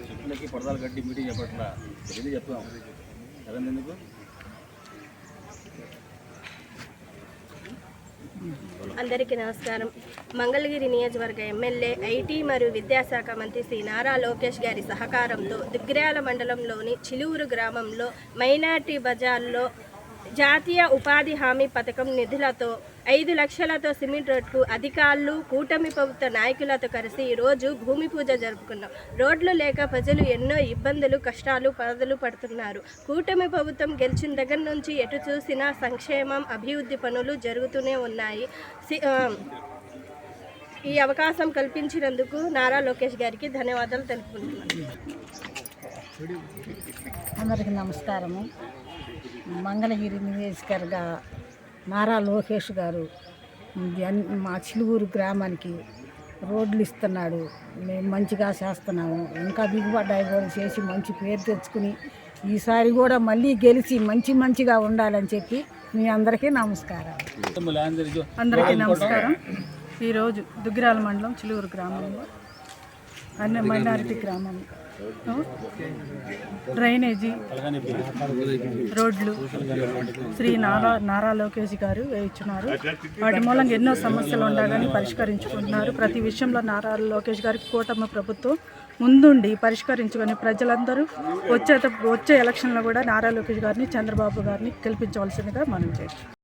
చెట్లకి పొడదాలు కట్టి మీటింగ్ చెప్పట్లా తెలియదు చెప్తాం కదండి ఎందుకు. అందరికీ నమస్కారం. మంగళగిరి నియోజకవర్గ ఎమ్మెల్యే ఐటీ మరియు విద్యాశాఖ మంత్రి శ్రీ నారా లోకేష్ గారి సహకారంతో దుగ్గ్యాల మండలంలోని చిలువురు గ్రామంలో మైనార్టీ బజార్లో జాతీయ ఉపాధి హామీ పథకం నిధులతో 5 లక్షలతో సిమెంట్ రోడ్కు అధికారులు కూటమి ప్రభుత్వ నాయకులతో కలిసి ఈరోజు భూమి పూజ జరుపుకున్నాం. రోడ్లు లేక ప్రజలు ఎన్నో ఇబ్బందులు కష్టాలు బాధలు పడుతున్నారు. కూటమి ప్రభుత్వం గెలిచిన దగ్గర నుంచి ఎటు చూసినా సంక్షేమం అభివృద్ధి పనులు జరుగుతూనే ఉన్నాయి. ఈ అవకాశం కల్పించినందుకు నారా లోకేష్ గారికి ధన్యవాదాలు తెలుపుకుంటున్నాను. అందరికీ నమస్కారము. మంగళగిరి నియోజకవర్గ నారా లోకేష్ గారు మా చిలుగురు గ్రామానికి రోడ్లు ఇస్తున్నాడు. మేము మంచిగా చేస్తున్నాము. ఇంకా దిగుబడ్డాయి కూడా చేసి మంచి పేరు తెచ్చుకుని ఈసారి కూడా మళ్ళీ గెలిచి మంచిగా ఉండాలని చెప్పి మీ అందరికీ నమస్కారం. అందరికీ నమస్కారం. ఈరోజు దుగ్గిరాల మండలం చిలుగురు గ్రామంలో అన్ని మైనారిటీ గ్రామం డ్రైనేజీ రోడ్లు శ్రీ నారా లోకేష్ గారు వేయించున్నారు. వాటి మూలంగా ఎన్నో సమస్యలు ఉండగానే పరిష్కరించుకుంటున్నారు. ప్రతి విషయంలో నారా లోకేష్ గారికి కూటమి ప్రభుత్వం ముందుండి పరిష్కరించుకొని ప్రజలందరూ వచ్చే ఎలక్షన్లో కూడా నారా లోకేష్ గారిని చంద్రబాబు గారిని గెలిపించవలసిందిగా మనం చేయొచ్చు.